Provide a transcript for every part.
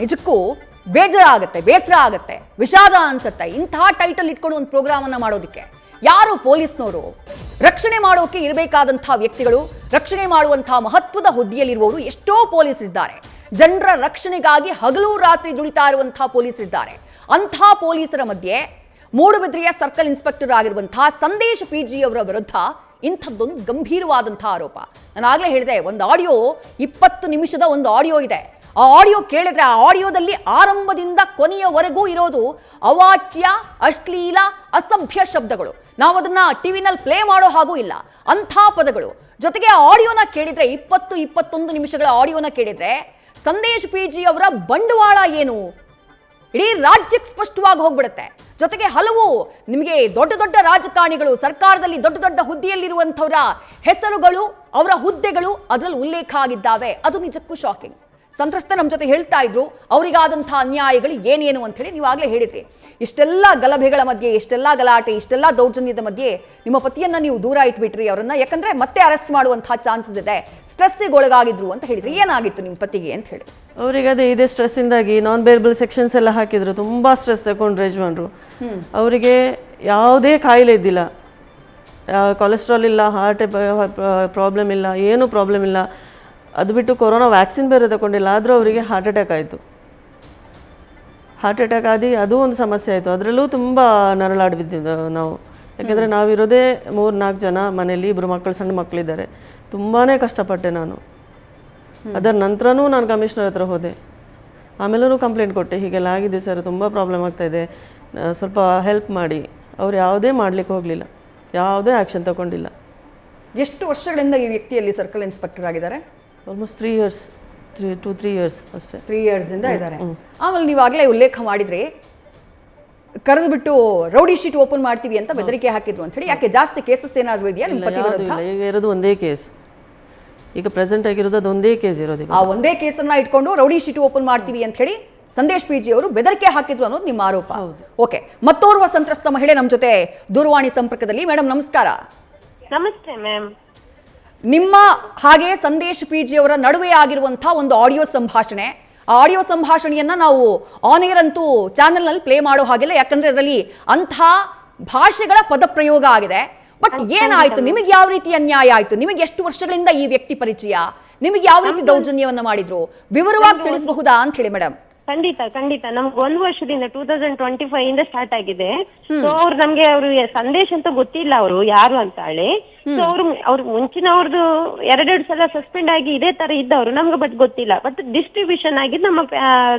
ನಿಜಕ್ಕೂ ಬೇಜಾರ ಆಗುತ್ತೆ, ಬೇಸರ ಆಗುತ್ತೆ, ವಿಷಾದ ಅನ್ಸುತ್ತೆ ಇಂತಹ ಟೈಟಲ್ ಇಟ್ಕೊಂಡು ಒಂದು ಪ್ರೋಗ್ರಾಮ್ ಅನ್ನ ಮಾಡೋದಕ್ಕೆ. ಯಾರು ಪೊಲೀಸ್ನವರು? ರಕ್ಷಣೆ ಮಾಡೋಕೆ ಇರಬೇಕಾದಂತಹ ವ್ಯಕ್ತಿಗಳು, ರಕ್ಷಣೆ ಮಾಡುವಂತಹ ಮಹತ್ವದ ಹುದ್ದೆಯಲ್ಲಿರುವವರು ಎಷ್ಟೋ ಪೊಲೀಸರಿದ್ದಾರೆ. ಜನರ ರಕ್ಷಣೆಗಾಗಿ ಹಗಲು ರಾತ್ರಿ ದುಡಿತಾ ಇರುವಂತಹ ಪೊಲೀಸರಿದ್ದಾರೆ. ಅಂತಹ ಪೊಲೀಸರ ಮಧ್ಯೆ ಮೂಡುಬಿದ್ರೆಯ ಸರ್ಕಲ್ ಇನ್ಸ್ಪೆಕ್ಟರ್ ಆಗಿರುವಂತಹ ಸಂದೇಶ್ PG ಅವರ ವಿರುದ್ಧ ಇಂಥದ್ದೊಂದು ಗಂಭೀರವಾದಂತಹ ಆರೋಪ. ನಾನು ಆಗಲೇ ಹೇಳಿದೆ, ಒಂದು ಆಡಿಯೋ 20 ನಿಮಿಷದ ಒಂದು ಆಡಿಯೋ ಇದೆ. ಆ ಆಡಿಯೋ ಕೇಳಿದ್ರೆ ಆ ಆಡಿಯೋದಲ್ಲಿ ಆರಂಭದಿಂದ ಕೊನೆಯವರೆಗೂ ಇರೋದು ಅವಾಚ್ಯ, ಅಶ್ಲೀಲ, ಅಸಭ್ಯ ಶಬ್ದಗಳು. ನಾವು ಅದನ್ನ ಟಿವಿನಲ್ಲಿ ಪ್ಲೇ ಮಾಡೋ ಹಾಗೂ ಇಲ್ಲ, ಅಂಥ ಪದಗಳು. ಜೊತೆಗೆ ಆ ಆಡಿಯೋನ ಕೇಳಿದ್ರೆ 20-21 ನಿಮಿಷಗಳ ಆಡಿಯೋನ ಕೇಳಿದ್ರೆ ಸಂದೇಶ್ PG ಅವರ ಬಂಡವಾಳ ಏನು ಇಡೀ ರಾಜ್ಯಕ್ಕೆ ಸ್ಪಷ್ಟವಾಗಿ ಹೋಗ್ಬಿಡುತ್ತೆ. ಜೊತೆಗೆ ಹಲವು ನಿಮಗೆ ದೊಡ್ಡ ದೊಡ್ಡ ರಾಜಕಾರಣಿಗಳು, ಸರ್ಕಾರದಲ್ಲಿ ದೊಡ್ಡ ದೊಡ್ಡ ಹುದ್ದೆಯಲ್ಲಿರುವಂಥವರ ಹೆಸರುಗಳು, ಅವರ ಹುದ್ದೆಗಳು ಅದರಲ್ಲಿ ಉಲ್ಲೇಖ ಆಗಿದ್ದಾವೆ. ಅದು ನಿಜಕ್ಕೂ ಶಾಕಿಂಗ್. ಸಂತ್ರಸ್ತ ನಮ್ಮ ಜೊತೆ ಹೇಳ್ತಾ ಇದ್ರು ಅವರಿಗಾದಂಥ ಅನ್ಯಾಯಗಳು ಏನೇನು ಅಂತ ಹೇಳಿ. ನೀವು ಆಗಲೇ ಹೇಳಿದ್ರಿ, ಇಷ್ಟೆಲ್ಲ ಗಲಭೆಗಳ ಮಧ್ಯೆ, ಇಷ್ಟೆಲ್ಲ ಗಲಾಟೆ, ಇಷ್ಟೆಲ್ಲ ದೌರ್ಜನ್ಯದ ಮಧ್ಯೆ ನಿಮ್ಮ ಪತಿಯನ್ನ ನೀವು ದೂರ ಇಟ್ಬಿಟ್ರಿ ಅವರನ್ನ, ಯಾಕಂದ್ರೆ ಮತ್ತೆ ಅರೆಸ್ಟ್ ಮಾಡುವಂತಹ ಚಾನ್ಸಸ್ ಇದೆ, ಸ್ಟ್ರೆಸ್ಸಿಗೆ ಒಳಗಾಗಿದ್ರು ಅಂತ ಹೇಳಿದ್ರಿ. ಏನಾಗಿತ್ತು ನಿಮ್ಮ ಪತಿಗೆ ಅಂತ ಹೇಳಿ? ಅವರಿಗೆ ಅದೇ ಇದೇ ಸ್ಟ್ರೆಸ್ಸಿಂದಾಗಿ ನಾನ್ ಬೇರಬಲ್ ಸೆಕ್ಷನ್ಸ್ ಎಲ್ಲ ಹಾಕಿದ್ರು, ತುಂಬಾ ಸ್ಟ್ರೆಸ್ ತಗೊಂಡ್ರು ಯಜಮಾನ್ರು. ಅವರಿಗೆ ಯಾವುದೇ ಕಾಯಿಲೆ ಇದ್ದಿಲ್ಲ, ಕೊಲೆಸ್ಟ್ರಾಲ್ ಇಲ್ಲ, ಹಾರ್ಟ್ ಪ್ರಾಬ್ಲಮ್ ಇಲ್ಲ, ಏನೂ ಪ್ರಾಬ್ಲಮ್ ಇಲ್ಲ. ಅದು ಬಿಟ್ಟು ಕೊರೋನಾ ವ್ಯಾಕ್ಸಿನ್ ಬೇರೆ ತಗೊಂಡಿಲ್ಲ, ಆದರೂ ಅವರಿಗೆ ಹಾರ್ಟ್ ಅಟ್ಯಾಕ್ ಆಯಿತು. ಹಾರ್ಟ್ ಅಟ್ಯಾಕ್ ಆಗಿ ಅದು ಒಂದು ಸಮಸ್ಯೆ ಆಯಿತು. ಅದರಲ್ಲೂ ತುಂಬ ನರಳಾಡಿ ಬಿದ್ದಿದ್ದೆವು ನಾವು. ಯಾಕೆಂದರೆ ನಾವಿರೋದೇ 3-4 ಜನ ಮನೇಲಿ, 2 ಮಕ್ಕಳು, ಸಣ್ಣ ಮಕ್ಕಳಿದ್ದಾರೆ. ತುಂಬಾ ಕಷ್ಟಪಟ್ಟೆ ನಾನು. ಅದರ ನಂತರನೂ ನಾನು ಕಮಿಷನರ್ ಹತ್ರ ಹೋದೆ, ಆಮೇಲೂ ಕಂಪ್ಲೇಂಟ್ ಕೊಟ್ಟೆ, ಹೀಗೆಲ್ಲ ಆಗಿದೆ ಸರ್, ತುಂಬ ಪ್ರಾಬ್ಲಮ್ ಆಗ್ತಾಯಿದೆ, ಸ್ವಲ್ಪ ಹೆಲ್ಪ್ ಮಾಡಿ. ಅವ್ರು ಯಾವುದೇ ಮಾಡಲಿಕ್ಕೆ ಹೋಗಲಿಲ್ಲ, ಯಾವುದೇ ಆ್ಯಕ್ಷನ್ ತಗೊಂಡಿಲ್ಲ. ಎಷ್ಟು ವರ್ಷಗಳಿಂದ ಈ ವ್ಯಕ್ತಿಯಲ್ಲಿ ಸರ್ಕಲ್ ಇನ್ಸ್ಪೆಕ್ಟರ್ ಆಗಿದ್ದಾರೆ? ಆಲ್ಮೋಸ್ಟ್ 3 ಇಯರ್ಸ್, 2-3 ಇಯರ್ಸ್ ಅಷ್ಟೇ. 3 ಇಯರ್ಸ್ ಇಂದ ಇದ್ದಾರೆ. ಆಮೇಲೆ ನೀವು ಆಗಲೇ ಉಲ್ಲೇಖ ಮಾಡಿದ್ರಿ, ಕರೆದು ಬಿಟ್ಟು ರೌಡಿ ಶೀಟ್ ಓಪನ್ ಮಾಡ್ತೀವಿ ಅಂತ ಬೆದರಿಕೆ ಹಾಕಿದ್ರು ಅಂತ ಹೇಳಿ. ಯಾಕೆ ಜಾಸ್ತಿ ಕೇಸಸ್ ಏನಾದ್ರು ಇದೆಯಾ ನಿಮ್ಮ ಪತಿ ವಿರುದ್ಧ? ಈಗ ಇರೋದು ಒಂದೇ ಕೇಸ್, ಈಗ ಪ್ರೆಸೆಂಟ್ ಆಗಿರೋದು ಅದು ಒಂದೇ ಕೇಸ್ ಇರೋದು. ಆ ಒಂದೇ ಕೇಸನ್ನ ಇಟ್ಕೊಂಡು ರೌಡಿ ಶೀಟ್ ಓಪನ್ ಮಾಡ್ತೀವಿ ಅಂತ ಹೇಳಿ ಸಂದೇಶ್ PG ಅವರು ಬೆದರಿಕೆ ಹಾಕಿದ್ರು ಅನ್ನೋದು ನಿಮ್ಮ ಆರೋಪ. ಓಕೆ, ಮತ್ತೋರ್ವ ಸಂತ್ರಸ್ತ ಮಹಿಳೆ ನಮ್ಮ ಜೊತೆ ದೂರವಾಣಿ ಸಂಪರ್ಕದಲ್ಲಿ. ಮೇಡಮ್ ನಮಸ್ಕಾರ. ನಮಸ್ತೆ ಮ್ಯಾಮ್. ನಿಮ್ಮ ಹಾಗೆ ಸಂದೇಶ್ PG ಅವರ ನಡುವೆ ಆಗಿರುವಂತಹ ಒಂದು ಆಡಿಯೋ ಸಂಭಾಷಣೆ, ಆ ಆಡಿಯೋ ಸಂಭಾಷಣೆಯನ್ನ ನಾವು ಆನ್ ಏರ್ ಅಂತೂ ಚಾನೆಲ್ ನಲ್ಲಿ ಪ್ಲೇ ಮಾಡೋ ಹಾಗಿಲ್ಲ, ಯಾಕಂದ್ರೆ ಅದರಲ್ಲಿ ಅಂಥ ಭಾಷೆಗಳ ಪದಪ್ರಯೋಗ ಆಗಿದೆ. ಬಟ್ ಏನಾಯ್ತು? ನಿಮಗೆ ಯಾವ ರೀತಿ ಅನ್ಯಾಯ ಆಯ್ತು? ನಿಮಗೆ ಎಷ್ಟು ವರ್ಷಗಳಿಂದ ಈ ವ್ಯಕ್ತಿ ಪರಿಚಯ? ನಿಮಗೆ ಯಾವ ರೀತಿ ದೌರ್ಜನ್ಯವನ್ನ ಮಾಡಿದ್ರು? ವಿವರವಾಗಿ ತಿಳಿಸಬಹುದಾ ಅಂತ ಹೇಳಿ ಮೇಡಮ್. ಖಂಡಿತ ನಮ್ಗೆ 1 ವರ್ಷದಿಂದ 2025 ಇಂದ ಸ್ಟಾರ್ಟ್ ಆಗಿದೆ. ಸೊ ಅವ್ರು ನಮ್ಗೆ ಸಂದೇಶ್ ಅಂತ ಗೊತ್ತಿಲ್ಲ ಅವರು ಯಾರು ಅಂತ ಹೇಳಿ. ಸೊ ಅವ್ರು ಮುಂಚಿನವ್ರದ್ದು 2 ಸಲ ಸಸ್ಪೆಂಡ್ ಆಗಿ ಇದೇ ತರ ಇದ್ದವ್ರು ನಮ್ಗೆ ಬಟ್ ಗೊತ್ತಿಲ್ಲ. ಬಟ್ ಡಿಸ್ಟ್ರಿಬ್ಯೂಷನ್ ಆಗಿದ್ದು ನಮ್ಮ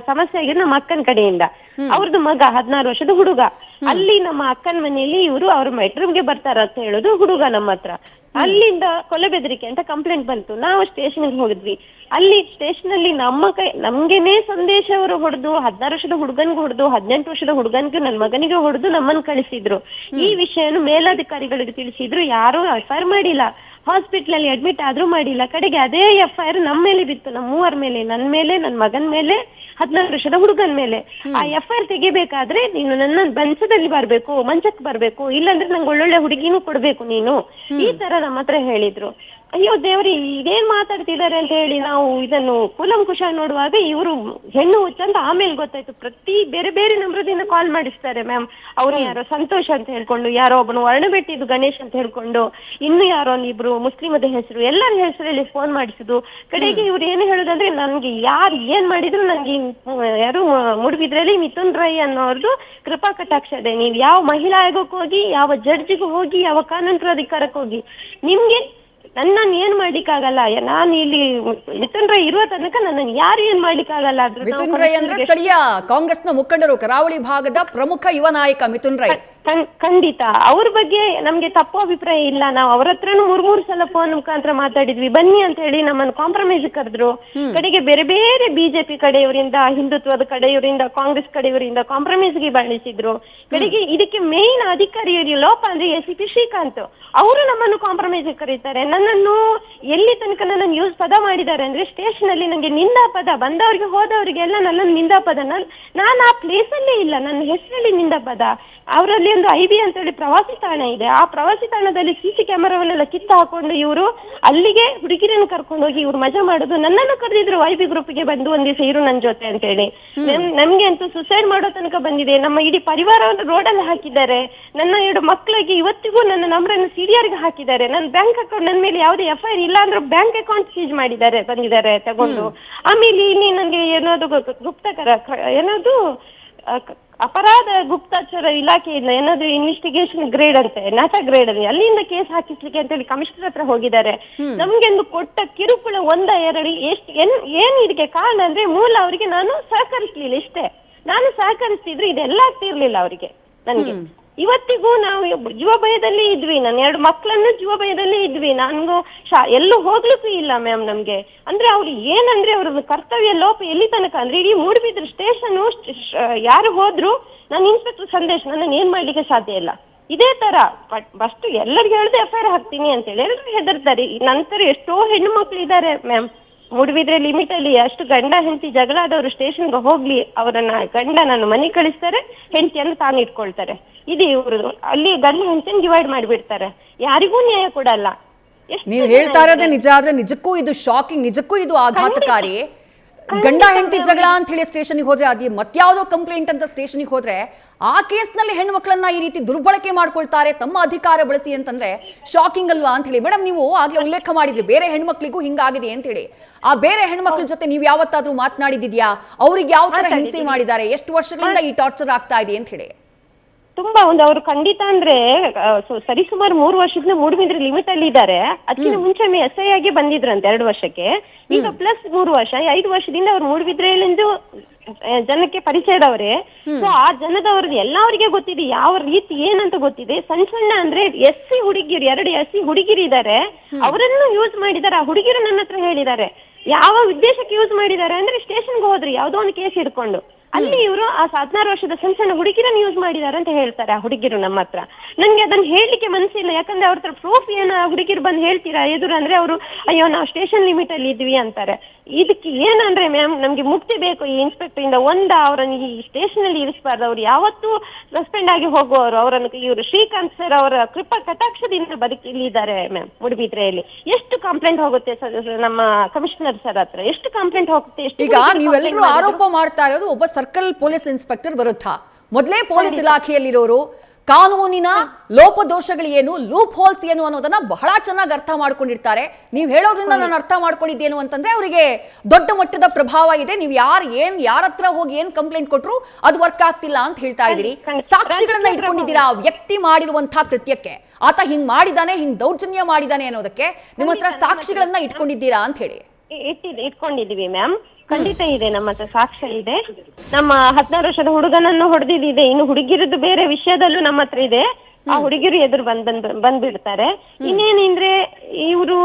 ಸಮಸ್ಯೆ ಆಗಿದ್ದು ನಮ್ಮ ಅಕ್ಕನ ಕಡೆಯಿಂದ. ಅವ್ರದ್ದು ಮಗ 16 ವರ್ಷದ ಹುಡುಗ, ಅಲ್ಲಿ ನಮ್ಮ ಅಕ್ಕನ ಮನೆಯಲ್ಲಿ ಇವರು ಅವ್ರ ಮೆಟ್ರೂಮ್ಗೆ ಬರ್ತಾರ ಅಂತ ಹೇಳುದು ಹುಡುಗ ನಮ್ಮ ಹತ್ರ. ಅಲ್ಲಿಂದ ಕೊಲೆ ಬೆದರಿಕೆ ಅಂತ ಕಂಪ್ಲೇಂಟ್ ಬಂತು. ನಾವು ಸ್ಟೇಷನ್ಗೆ ಹೋಗಿದ್ವಿ. ಅಲ್ಲಿ ಸ್ಟೇಷನ್ ಅಲ್ಲಿ ನಮ್ಗೆನೆ ಸಂದೇಶ ಅವರು ಹೊಡೆದು 16 ವರ್ಷದ ಹುಡುಗನ್ಗೆ ಹೊಡೆದು 18 ವರ್ಷದ ಹುಡುಗನ್ಗೆ ನನ್ನ ಮಗನಿಗೆ ಹೊಡೆದು ನಮ್ಮನ್ನ ಕಳಿಸಿದ್ರು. ಈ ವಿಷಯನು ಮೇಲಾಧಿಕಾರಿಗಳಿಗೆ ತಿಳಿಸಿದ್ರು, ಯಾರು FIR ಮಾಡಿಲ್ಲ. ಹಾಸ್ಪಿಟಲ್ ಅಲ್ಲಿ ಅಡ್ಮಿಟ್ ಆದ್ರೂ ಮಾಡಿಲ್ಲ. ಕಡೆಗೆ ಅದೇ FIR ನಮ್ಮ ಮೇಲೆ ಬಿತ್ತು, ನಮ್ಮ 3 ಮೇಲೆ, ನನ್ನ ಮೇಲೆ, ನನ್ನ ಮಗನ ಮೇಲೆ, 16 ವರ್ಷದ ಹುಡುಗನ ಮೇಲೆ. ಆ FIR ತೆಗಿಬೇಕಾದ್ರೆ ನೀನು ನನ್ನ ಬಂಚದಲ್ಲಿ ಬರ್ಬೇಕು, ಮಂಚಕ್ಕೆ ಬರ್ಬೇಕು, ಇಲ್ಲಾಂದ್ರೆ ನಂಗೆ ಒಳ್ಳೊಳ್ಳೆ ಹುಡುಗಿನೂ ಕೊಡ್ಬೇಕು ನೀನು, ಈ ತರ ನಮ್ಮ ಹತ್ರ ಹೇಳಿದ್ರು. ಅಯ್ಯೋ ದೇವ್ರಿ, ಇದೇನ್ ಮಾತಾಡ್ತಿದ್ದಾರೆ ಅಂತ ಹೇಳಿ ನಾವು ಇದನ್ನು ಕೂಲಂಕುಷ ನೋಡುವಾಗ ಇವರು ಹೆಣ್ಣು ಹುಚ್ಚ ಅಂತ ಆಮೇಲೆ ಗೊತ್ತಾಯ್ತು. ಬೇರೆ ಬೇರೆ ನಂಬರದಿಂದ ಕಾಲ್ ಮಾಡಿಸ್ತಾರೆ ಮ್ಯಾಮ್. ಅವ್ರು ಯಾರೋ ಸಂತೋಷ್ ಅಂತ ಹೇಳ್ಕೊಂಡು, ಯಾರೋ ಒಬ್ಬನು ವರ್ಣಬೆಟ್ಟಿದ್ದು ಗಣೇಶ್ ಅಂತ ಹೇಳ್ಕೊಂಡು, ಇನ್ನು ಯಾರೋ ಒಂದಿಬ್ರು ಮುಸ್ಲಿಮದ ಹೆಸರು, ಎಲ್ಲರ ಹೆಸರಲ್ಲಿ ಫೋನ್ ಮಾಡಿಸುದು. ಕಡೆಗೆ ಇವ್ರು ಏನು ಹೇಳುದಂದ್ರೆ, ನನ್ಗೆ ಯಾರು ಏನ್ ಮಾಡಿದ್ರು ನನ್ಗೆ ಯಾರು ಮೂಡುಬಿದ್ರೆಯಲ್ಲಿ ಮಿಥುನ್ ರೈ ಅನ್ನೋರ್ದು ಕೃಪಾ ಕಟಾಕ್ಷ ಇದೆ. ನೀವ್ ಯಾವ ಮಹಿಳಾ ಆಯೋಗಕ್ಕೆ ಹೋಗಿ, ಯಾವ ಜಡ್ಜಿಗೂ ಹೋಗಿ, ಯಾವ ಕಾನೂನು ಪ್ರಾಧಿಕಾರಕ್ಕೆ ಹೋಗಿ, ನಿಮ್ಗೆ ನನ್ನನ್ನು ಏನ್ ಮಾಡ್ಲಿಕ್ಕಾಗಲ್ಲ. ನಾನು ಇಲ್ಲಿ ಮಿಥುನ್ ರೈ ಇರುವ ತನಕ ನನ್ನನ್ನು ಯಾರು ಏನ್ ಮಾಡ್ಲಿಕ್ಕಾಗಲ್ಲ. ಮಿಥುನ್ ರೈ ಅಂದ್ರೆ ಸ್ಥಳೀಯ ಕಾಂಗ್ರೆಸ್ನ ಮುಖಂಡರು, ಕರಾವಳಿ ಭಾಗದ ಪ್ರಮುಖ ಯುವ ನಾಯಕ ಮಿಥುನ್ ರೈ. ಖಂಡಿತ ಅವ್ರ ಬಗ್ಗೆ ನಮ್ಗೆ ತಪ್ಪು ಅಭಿಪ್ರಾಯ ಇಲ್ಲ. ನಾವು ಅವ್ರ ಹತ್ರನು 3 ಸಲ ಫೋನ್ ಮುಖಾಂತರ ಮಾತಾಡಿದ್ವಿ, ಬನ್ನಿ ಅಂತ ಹೇಳಿ ನಮ್ಮನ್ನು ಕಾಂಪ್ರಮೈಸ್ ಕರೆದ್ರು. ಕಡೆಗೆ ಬೇರೆ ಬೇರೆ ಬಿಜೆಪಿ ಕಡೆಯವರಿಂದ, ಹಿಂದುತ್ವದ ಕಡೆಯವರಿಂದ, ಕಾಂಗ್ರೆಸ್ ಕಡೆಯವರಿಂದ ಕಾಂಪ್ರಮೈಸ್ಗೆ ಬಳಸಿದ್ರು. ಕಡೆಗೆ ಇದಕ್ಕೆ ಮೇನ್ ಅಧಿಕಾರಿ ಲೋಪ ಅಂದ್ರೆ ACP ಶ್ರೀಕಾಂತ್, ಅವರು ನಮ್ಮನ್ನು ಕಾಂಪ್ರಮೈಸ್ ಕರೀತಾರೆ. ನನ್ನನ್ನು ಎಲ್ಲಿ ತನಕ ನನ್ನ ಯೂಸ್ ಪದ ಮಾಡಿದ್ದಾರೆ ಅಂದ್ರೆ, ಸ್ಟೇಷನ್ ಅಲ್ಲಿ ನಂಗೆ ನಿಂದಾ ಪದ, ಬಂದವರಿಗೆ ಹೋದವರಿಗೆಲ್ಲ ನನ್ನ ನಿಂದಾ ಪದ. ನಾನು ಆ ಪ್ಲೇಸ್ ಅಲ್ಲೇ ಇಲ್ಲ, ನನ್ನ ಹೆಸರಲ್ಲಿ ನಿಂದಾ ಪದ. ಅವರಲ್ಲಿ ಒಂದು IB ಅಂತೇಳಿ ಪ್ರವಾಸಿ ತಾಣ ಇದೆ. ಆ ಪ್ರವಾಸಿ ತಾಣದಲ್ಲಿ CC ಕ್ಯಾಮೆರಾವನ್ನೆಲ್ಲ ಕಿತ್ತು ಹಾಕೊಂಡು ಇವರು ಅಲ್ಲಿಗೆ ಹುಡುಗಿರನ್ನು ಕರ್ಕೊಂಡು ಹೋಗಿ ಇವ್ರು ಮಜಾ ಮಾಡೋದು. ನನ್ನನ್ನು ಕರೆದಿದ್ರು IB ಗ್ರೂಪ್ಗೆ ಬಂದು ಒಂದ್ ದಿವಸ ಇರು ನನ್ ಜೊತೆ ಅಂತ ಹೇಳಿ. ನಮ್ಗೆ ಅಂತೂ ಸುಸೈಡ್ ಮಾಡೋ ತನಕ ಬಂದಿದೆ. ನಮ್ಮ ಇಡೀ ಪರಿವಾರವನ್ನು ರೋಡಲ್ಲಿ ಹಾಕಿದ್ದಾರೆ. ನನ್ನ 2 ಮಕ್ಕಳಿಗೆ ಇವತ್ತಿಗೂ ನನ್ನ ನಂಬರನ್ನು CDRಗೆ ಹಾಕಿದ್ದಾರೆ. ನನ್ನ ಬ್ಯಾಂಕ್ ಅಕೌಂಟ್ ನನ್ನ ಮೇಲೆ ಯಾವುದೇ FIR ಇಲ್ಲ ಅಂದ್ರೆ ಬ್ಯಾಂಕ್ ಅಕೌಂಟ್ ಸೀಜ್ ಮಾಡಿದ್ದಾರೆ, ಬಂದಿದ್ದಾರೆ ತಗೊಂಡು. ಆಮೇಲೆ ಇಲ್ಲಿ ನನಗೆ ಏನಾದ್ರು ಗುಪ್ತಕರ ಏನಾದ್ರು ಅಪರಾಧ ಗುಪ್ತಚರ ಇಲಾಖೆಯಿಂದ ಏನಾದ್ರು ಇನ್ವೆಸ್ಟಿಗೇಷನ್ ಗ್ರೇಡ್ ಅಂತೆ, ನಾಟ ಗ್ರೇಡ್ ಅಲ್ಲಿ ಅಲ್ಲಿಂದ ಕೇಸ್ ಹಾಕಿಸ್ಲಿಕ್ಕೆ ಅಂತೇಳಿ ಕಮಿಷನರ್ ಹತ್ರ ಹೋಗಿದ್ದಾರೆ. ನಮ್ಗೆಂದು ಕೊಟ್ಟ ಕಿರುಕುಳ 1-2 ಎಷ್ಟು ಏನ್ ಇದಕ್ಕೆ ಕಾರಣ ಅಂದ್ರೆ ಮೂಲ ಅವರಿಗೆ ನಾನು ಸಹಕರಿಸ್ಲಿಲ್ಲ ಇಷ್ಟೇ. ನಾನು ಸಹಕರಿಸ್ತಿದ್ರು ಇದೆಲ್ಲ ಆಗ್ತಿರ್ಲಿಲ್ಲ ಅವರಿಗೆ. ನನ್ಗೆ ಇವತ್ತಿಗೂ ನಾವು ಜೀವ ಭಯದಲ್ಲಿ ಇದ್ವಿ. ನನ್ನ 2 ಮಕ್ಕಳನ್ನು ಜೀವ ಭಯದಲ್ಲಿ ಇದ್ವಿ. ನನ್ಗೂ ಎಲ್ಲೂ ಹೋಗ್ಲಿಕ್ಕೂ ಇಲ್ಲ ಮ್ಯಾಮ್ ನಮ್ಗೆ. ಅಂದ್ರೆ ಅವ್ರು ಏನಂದ್ರೆ ಅವ್ರ ಕರ್ತವ್ಯ ಲೋಪ ಎಲ್ಲಿ ತನಕ ಅಂದ್ರೆ ಇಡೀ ಮೂಡುಬಿದ್ರೆ ಸ್ಟೇಷನ್ ಯಾರು ಹೋದ್ರು ನಾನು ಇನ್ಸ್ಪೆಕ್ಟರ್ ಸಂದೇಶ್ ನನ್ನ ಏನ್ ಮಾಡ್ಲಿಕ್ಕೆ ಸಾಧ್ಯ ಇಲ್ಲ. ಇದೇ ತರ ಫಸ್ಟ್ ಎಲ್ಲರಿಗೂ ಹೇಳಿದ್ರೆ FIR ಹಾಕ್ತೀನಿ ಅಂತೇಳಿ ಎಲ್ಲರೂ ಹೆದರ್ತಾರೆ. ನಂತರ ಎಷ್ಟೋ ಹೆಣ್ಣು ಮಕ್ಳು ಇದ್ದಾರೆ ಮ್ಯಾಮ್ ಮೂಡುಬಿದ್ರೆ ಲಿಮಿಟ್ ಅಲ್ಲಿ. ಅಷ್ಟು ಗಂಡ ಹೆಂಡತಿ ಜಗಳ ಆದವರು ಸ್ಟೇಷನ್ಗೆ ಹೋಗ್ಲಿ ಅವರನ್ನ ಗಂಡ ನಾನು ಮನೆ ಕಳಿಸ್ತಾರೆ, ಹೆಂಡತಿಯನ್ನು ತಾನು ಇಟ್ಕೊಳ್ತಾರೆ. ಇದು ಇವ್ರದ್ದು ಅಲ್ಲಿ ಗಂಡ ಹೆಂಡತಿನ ಡಿವೈಡ್ ಮಾಡಿಬಿಡ್ತಾರೆ, ಯಾರಿಗೂ ನ್ಯಾಯ ಕೊಡಲ್ಲ. ನೀವು ಹೇಳ್ತಾ ಇರೋದೇ ನಿಜ ಆದ್ರೆ ನಿಜಕ್ಕೂ ಇದು ಶಾಕಿಂಗ್, ನಿಜಕ್ಕೂ ಇದು ಆಘಾತಕಾರಿ. ಗಂಡ ಹೆಂಡತಿ ಜಗಳ ಅಂತ ಹೇಳಿ ಸ್ಟೇಷನ್ಗೆ ಹೋದ್ರೆ ಅದೇ ಮತ್ಯಾವುದೋ ಕಂಪ್ಲೇಂಟ್ ಅಂತ ಸ್ಟೇಷನ್ಗೆ ಹೋದ್ರೆ ಆ ಕೇಸ್ನಲ್ಲಿ ಹೆಣ್ಣು ಮಕ್ಕಳನ್ನ ಈ ರೀತಿ ದುರ್ಬಳಕೆ ಮಾಡ್ಕೊಳ್ತಾರೆ ತಮ್ಮ ಅಧಿಕಾರ ಬಳಸಿ ಅಂತಂದ್ರೆ ಶಾಕಿಂಗ್ ಅಲ್ವಾ ಅಂತ ಹೇಳಿ. ಮೇಡಮ್ ನೀವು ಆಗ್ಲೇ ಉಲ್ಲೇಖ ಮಾಡಿದ್ರಿ ಬೇರೆ ಹೆಣ್ಮಕ್ಳಿಗೂ ಹಿಂಗಾಗಿದೆ ಅಂತ ಹೇಳಿ. ಆ ಬೇರೆ ಹೆಣ್ಮಕ್ಳ ಜೊತೆ ನೀವು ಯಾವತ್ತಾದ್ರೂ ಮಾತನಾಡಿದ್ಯಾ? ಅವ್ರಿಗೆ ಯಾವ ತರ ಹಿಂಸೆ ಮಾಡಿದ್ದಾರೆ, ಎಷ್ಟು ವರ್ಷಗಳಿಂದ ಈ ಟಾರ್ಚರ್ ಆಗ್ತಾ ಇದೆ ಅಂತ ಹೇಳಿ? ತುಂಬಾ ಅವ್ರು ಖಂಡಿತ ಅಂದ್ರೆ ಸರಿಸುಮಾರು 3 ವರ್ಷದಿಂದ ಮೂಡುಬಿದ್ರೆ ಲಿಮಿಟ್ ಅಲ್ಲಿ ಇದ್ದಾರೆ. ಅದಕ್ಕಿಂತ ಮುಂಚೆ SI ಆಗಿ ಬಂದಿದ್ರಂತೆ 2 ವರ್ಷಕ್ಕೆ. ಈಗ ಪ್ಲಸ್ 3 ವರ್ಷ 5 ವರ್ಷದಿಂದ ಅವ್ರು ಮೂಡುಬಿದ್ರೆಯಲ್ಲಿಂದು ಜನಕ್ಕೆ ಪರಿಚಯದವರೇ. ಸೊ ಆ ಜನದವ್ರದ್ದು ಎಲ್ಲವರಿಗೆ ಗೊತ್ತಿದೆ ಯಾವ ರೀತಿ ಏನಂತ ಗೊತ್ತಿದೆ. ಸಣ್ಣ ಅಂದ್ರೆ SC ಹುಡುಗಿರು 2 SC ಹುಡುಗಿರು ಇದ್ದಾರೆ, ಅವರನ್ನು ಯೂಸ್ ಮಾಡಿದ್ದಾರೆ. ಆ ಹುಡುಗಿರು ನನ್ನ ಹತ್ರ ಹೇಳಿದ್ದಾರೆ ಯಾವ ಉದ್ದೇಶಕ್ಕೆ ಯೂಸ್ ಮಾಡಿದ್ದಾರೆ ಅಂದ್ರೆ ಸ್ಟೇಷನ್ಗೆ ಹೋದ್ರಿ ಯಾವ್ದೋ ಒಂದು ಕೇಸ್ ಹಿಡ್ಕೊಂಡು ಅಲ್ಲಿ ಇವರು ಆ 16 ವರ್ಷದ ಸಣ್ಣ ಹುಡುಗಿರನ್ನು ಯೂಸ್ ಮಾಡಿದ್ದಾರೆ ಅಂತ ಹೇಳ್ತಾರೆ ಆ ಹುಡುಗಿರು ನಮ್ಮ ಹತ್ರ. ನನ್ಗೆ ಅದನ್ನ ಹೇಳ್ಲಿಕ್ಕೆ ಮನಸ್ಸಿಲ್ಲ, ಯಾಕಂದ್ರೆ ಅವ್ರ ಹತ್ರ ಪ್ರೂಫ್ ಏನ ಹುಡುಗಿರು ಬಂದು ಹೇಳ್ತೀರಾ ಎದುರು ಅಂದ್ರೆ ಅವರು ಅಯ್ಯೋ ನಾವು ಸ್ಟೇಷನ್ ಲಿಮಿಟ್ ಅಲ್ಲಿ ಇದ್ವಿ ಅಂತಾರೆ. ಇದಕ್ಕೆ ಏನಂದ್ರೆ ಮ್ಯಾಮ್ ನಮ್ಗೆ ಮುಕ್ತಿ ಬೇಕು ಈ ಇನ್ಸ್ಪೆಕ್ಟರ್ ಇಂದ. ಅವರನ್ನು ಈ ಸ್ಟೇಷನ್ ಅಲ್ಲಿ ಇರಿಸಬಾರ್ದು. ಅವ್ರು ಯಾವತ್ತೂ ಸಸ್ಪೆಂಡ್ ಆಗಿ ಹೋಗುವವರು. ಅವರನ್ನು ಇವರು ಶ್ರೀಕಾಂತ್ ಸರ್ ಅವರ ಕೃಪಾ ಕಟಾಕ್ಷದಿಂದ ಬದುಕಿಲ್ಲಿದ್ದಾರೆ ಮ್ಯಾಮ್. ಮೂಡುಬಿದ್ರೆಯಲ್ಲಿ ಎಷ್ಟು ಕಂಪ್ಲೇಂಟ್ ಹೋಗುತ್ತೆ ನಮ್ಮ ಕಮಿಷನರ್ ಸರ್ ಹತ್ರ, ಎಷ್ಟು ಕಂಪ್ಲೇಂಟ್ ಹೋಗುತ್ತೆ. ಈಗ ನೀವೆಲ್ಲರೂ ಆರೋಪ ಮಾಡ್ತಾ ಇರೋದು ಒಬ್ಬ ಸರ್ಕಲ್ ಪೊಲೀಸ್ ಇನ್ಸ್ಪೆಕ್ಟರ್ ವಿರುದ್ಧ. ಮೊದಲೇ ಪೊಲೀಸ್ ಇಲಾಖೆಯಲ್ಲಿರೋರು ಕಾನೂನಿನ ಲೋಪದೋಷಗಳು ಏನು, ಲೂಪ್ ಹೋಲ್ಸ್ ಏನು ಅನ್ನೋದನ್ನ ಬಹಳ ಚೆನ್ನಾಗಿ ಅರ್ಥ ಮಾಡ್ಕೊಂಡಿರ್ತಾರೆ. ನೀವು ಹೇಳೋದ್ರಿಂದ ನಾನು ಅರ್ಥ ಮಾಡ್ಕೊಂಡಿದ್ದೇನು ಅಂತಂದ್ರೆ ಅವರಿಗೆ ದೊಡ್ಡ ಮಟ್ಟದ ಪ್ರಭಾವ ಇದೆ. ನೀವು ಯಾರ ಹತ್ರ ಹೋಗಿ ಏನ್ ಕಂಪ್ಲೇಂಟ್ ಕೊಟ್ರು ಅದು ವರ್ಕ್ ಆಗ್ತಿಲ್ಲ ಅಂತ ಹೇಳ್ತಾ ಇದ್ದೀರಿ. ಸಾಕ್ಷಿಗಳನ್ನ ಇಟ್ಕೊಂಡಿದ್ದೀರಾ ಆ ವ್ಯಕ್ತಿ ಮಾಡಿರುವಂತಹ ಕೃತ್ಯಕ್ಕೆ, ಆತ ಹಿಂಗ್ ಮಾಡಿದಾನೆ, ಹಿಂಗ್ ದೌರ್ಜನ್ಯ ಮಾಡಿದಾನೆ ಅನ್ನೋದಕ್ಕೆ ನಿಮ್ಮ ಹತ್ರ ಸಾಕ್ಷಿಗಳನ್ನ ಇಟ್ಕೊಂಡಿದ್ದೀರಾ ಅಂತ ಹೇಳಿ? ಇಟ್ಕೊಂಡಿದೀವಿ ಮ್ಯಾಮ್, ಖಂಡಿತ ಇದೆ ನಮ್ಮ ಹತ್ರ ಸಾಕ್ಷ್ಯ ಇದೆ. ನಮ್ಮ 16 ವರ್ಷದ ಹುಡುಗನನ್ನು ಹೊಡೆದಿದೆ. ಇನ್ನು ಹುಡುಗಿರದ್ದು ಬೇರೆ ವಿಷಯದಲ್ಲೂ ನಮ್ಮ ಹತ್ರ ಇದೆ. ಆ ಹುಡುಗಿರು ಎದುರು ಬಂದ್ಬಿಡ್ತಾರೆ. ಇನ್ನೇನಂದ್ರೆ ಇವರು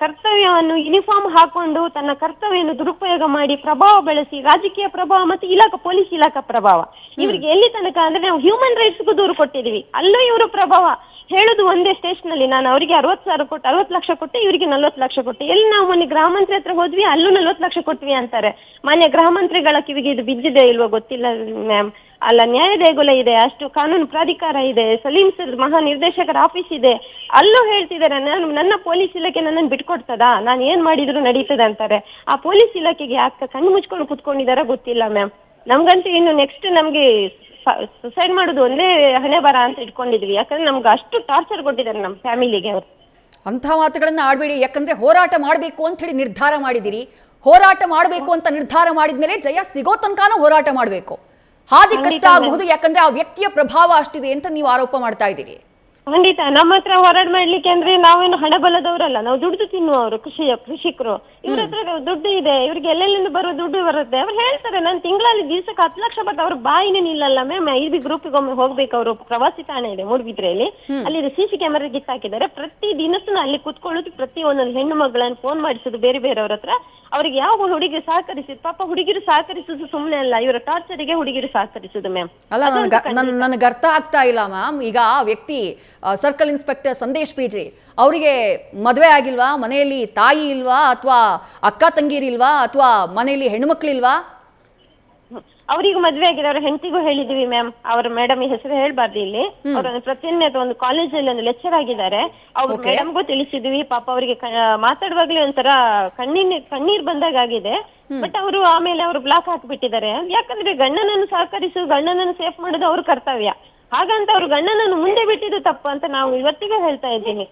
ಕರ್ತವ್ಯವನ್ನು ಯೂನಿಫಾರ್ಮ್ ಹಾಕೊಂಡು ತನ್ನ ಕರ್ತವ್ಯವನ್ನು ದುರುಪಯೋಗ ಮಾಡಿ ಪ್ರಭಾವ ಬೆಳೆಸಿ, ರಾಜಕೀಯ ಪ್ರಭಾವ ಮತ್ತು ಪೊಲೀಸ್ ಇಲಾಖಾ ಪ್ರಭಾವ ಇವ್ರಿಗೆ ಎಲ್ಲಿ ತನಕ ಅಂದ್ರೆ ನಾವು ಹ್ಯೂಮನ್ ರೈಟ್ಸ್ಗೂ ದೂರು ಕೊಟ್ಟಿದೀವಿ, ಅಲ್ಲೂ ಇವರು ಪ್ರಭಾವ ಹೇಳುದು ಒಂದೇ ಸ್ಟೇಷನ್ ಅಲ್ಲಿ. ನಾನು ಅವರಿಗೆ 60 ಲಕ್ಷ ಕೊಟ್ಟೆ, ಇವರಿಗೆ 40 ಲಕ್ಷ ಕೊಟ್ಟೆ. ಎಲ್ಲಿ ನಾವು ಮೊನ್ನೆ ಗೃಹ ಮಂತ್ರಿ ಹತ್ರ ಹೋದ್ವಿ, ಅಲ್ಲೂ 40 ಲಕ್ಷ ಕೊಟ್ವಿ ಅಂತಾರೆ. ಮಾನ್ಯ ಗೃಹ ಮಂತ್ರಿಗಳ ಕಿವಿಗೆ ಇದು ಬಿದ್ದಿದೆ ಇಲ್ವೋ ಗೊತ್ತಿಲ್ಲ ಮ್ಯಾಮ್. ಅಲ್ಲ ನ್ಯಾಯ ದೇಗುಲ ಇದೆ, ಅಷ್ಟು ಕಾನೂನು ಪ್ರಾಧಿಕಾರ ಇದೆ, ಸಲೀಂ ಸರ್ ಮಹಾ ನಿರ್ದೇಶಕರ ಆಫೀಸ್ ಇದೆ, ಅಲ್ಲೂ ಹೇಳ್ತಿದ್ದಾರೆ ನನ್ನ ಪೊಲೀಸ್ ಇಲಾಖೆ ನನ್ನನ್ನು ಬಿಟ್ಕೊಡ್ತದಾ, ನಾನು ಏನ್ ಮಾಡಿದ್ರು ನಡೀತದೆ ಅಂತಾರೆ. ಆ ಪೊಲೀಸ್ ಇಲಾಖೆಗೆ ಯಾಕೆ ಕಣ್ಣು ಮುಚ್ಕೊಂಡು ಕುತ್ಕೊಂಡಿದಾರ ಗೊತ್ತಿಲ್ಲ ಮ್ಯಾಮ್. ನಮ್ಗಂತೂ ಇನ್ನು ನೆಕ್ಸ್ಟ್ ನಮ್ಗೆ ಸುಸೈಡ್ ಮಾಡೋದು ಒಂದೇ ಹಣೆ ಬರ ಅಂತ ಇಟ್ಕೊಂಡಿದ್ವಿ. ಯಾಕಂದ್ರೆ ನಮ್ಗೆ ಅಷ್ಟು ಟಾರ್ಚರ್ ಕೊಟ್ಟಿದ್ದಾರೆ ನಮ್ಮ ಫ್ಯಾಮಿಲಿಗೆ ಅವರು. ಅಂಥ ಮಾತುಗಳನ್ನ ಆಡಬೇಡಿ. ಯಾಕಂದ್ರೆ ಹೋರಾಟ ಮಾಡಬೇಕು ಅಂತ ಹೇಳಿ ನಿರ್ಧಾರ ಮಾಡಿದಿರಿ. ಹೋರಾಟ ಮಾಡಬೇಕು ಅಂತ ನಿರ್ಧಾರ ಮಾಡಿದ್ಮೇಲೆ ಜಯ ಸಿಗೋ ತನಕನೂ ಹೋರಾಟ ಮಾಡಬೇಕು. ಹಾದಿ ಕಷ್ಟ ಆಗಬಹುದು, ಯಾಕಂದ್ರೆ ಆ ವ್ಯಕ್ತಿಯ ಪ್ರಭಾವ ಅಷ್ಟಿದೆ ಅಂತ ನೀವು ಆರೋಪ ಮಾಡ್ತಾ ಇದ್ದೀರಿ. ಖಂಡಿತ ನಮ್ಮ ಹತ್ರ ಹೋರಾಟ ಮಾಡ್ಲಿಕ್ಕೆ ಅಂದ್ರೆ ನಾವೇನು ಹಣ ಬಲದವರಲ್ಲ, ನಾವು ದುಡ್ಡು ತಿನ್ನುವವರು ಕೃಷಿಕರು. ಇವ್ರ ಹತ್ರ ದುಡ್ಡು ಇದೆ, ಇವ್ರಿಗೆ ಎಲ್ಲೆಲ್ಲಿಂದ ಬರೋ ದುಡ್ಡು ಬರುತ್ತೆ. ಅವ್ರು ಹೇಳ್ತಾರೆ ನಾನು ತಿಂಗಳಲ್ಲಿ ದಿವಸಕ್ಕೆ 10 ಲಕ್ಷ ಬಟ್ ಅವ್ರ ಬಾಯಿನೇ ನಿಲ್ಲಲ್ಲ ಮ್ಯಾಮ್. IB ಗ್ರೂಪಿಗೆ ಒಮ್ಮೆ ಹೋಗ್ಬೇಕು. ಅವರು ಪ್ರವಾಸಿ ತಾಣ ಇದೆ ಮೂಡುಬಿದ್ರೆಯಲ್ಲಿ, ಅಲ್ಲಿ CC ಕ್ಯಾಮೆರಾ ಕಿತ್ತಾಕಿದ್ದಾರೆ. ಪ್ರತಿ ದಿನಸೂ ಅಲ್ಲಿ ಕುತ್ಕೊಳ್ಳೋದು, ಪ್ರತಿ ಒಂದೊಂದು ಹೆಣ್ಣು ಮಗಳನ್ನು ಫೋನ್ ಮಾಡಿಸೋದು ಬೇರೆ ಬೇರೆಯವ್ರ ಹತ್ರ. ಅವ್ರಿಗೆ ಯಾವ ಹುಡುಗಿ ಸಹಕರಿಸಿದ್ ಪಾಪ ಹುಡುಗಿರು ಸಹಕರಿಸುದು ಸುಮ್ಮನೆ ಅಲ್ಲ, ಇವರ ಟಾರ್ಚರಿಗೆ ಹುಡುಗಿರು ಸಹಕರಿಸುದು ಮ್ಯಾಮ್. ಅಲ್ಲ ನನಗೆ ಅರ್ಥ ಆಗ್ತಾ ಇಲ್ಲ ಮ್ಯಾಮ್. ಈಗ ಆ ವ್ಯಕ್ತಿ ಸರ್ಕಲ್ ಇನ್ಸ್ಪೆಕ್ಟರ್ ಸಂದೇಶ್ PG ಅವರಿಗೆ ಮದುವೆ ಆಗಿಲ್ವಾ, ಮನೆಯಲ್ಲಿ ತಾಯಿ ಇಲ್ವಾ, ಅಥವಾ ಅಕ್ಕ ತಂಗಿರಿಲ್ವಾ, ಅಥವಾ ಮನೆಯಲ್ಲಿ ಹೆಣ್ಮಕ್ಳಿಲ್ವಾ? ಅವ್ರಿಗೂ ಮದ್ವೆ ಆಗಿದೆ, ಅವ್ರ ಹೆಂಡತಿಗೂ ಹೇಳಿದೀವಿ ಮ್ಯಾಮ್. ಅವ್ರ ಮೇಡಮ್ ಹೆಸರು ಹೇಳ್ಬಾರ್ದು ಇಲ್ಲಿ. ಅವ್ರ ಪ್ರತಿನಿತ್ಯ ಒಂದು ಕಾಲೇಜಲ್ಲಿ ಒಂದು ಲೆಕ್ಚರ್ ಆಗಿದ್ದಾರೆ. ಅವ್ರ ಮೇಡಮ್ಗೂ ತಿಳಿಸಿದ್ವಿ. ಪಾಪ ಅವರಿಗೆ ಮಾತಾಡುವಾಗ್ಲೇ ಒಂಥರ ಕಣ್ಣೀರ್ ಬಂದಾಗ ಆಗಿದೆ. ಬಟ್ ಅವರು ಆಮೇಲೆ ಅವರು ಬ್ಲಾಕ್ ಹಾಕ್ಬಿಟ್ಟಿದ್ದಾರೆ. ಯಾಕಂದ್ರೆ ಗಂಡನನ್ನು ಸಹಕರಿಸು, ಗಂಡನನ್ನು ಸೇಫ್ ಮಾಡೋದು ಅವ್ರ ಕರ್ತವ್ಯ. ಹಾಗಂತ ಅವ್ರು ಗಂಡನನ್ನು ಮುಂದೆ ಬಿಟ್ಟಿದ್ದು ತಪ್ಪು ಅಂತ ನಾವು ಇವತ್ತಿಗೆ ಹೇಳ್ತಾ ಇದ್ದೀನಿ.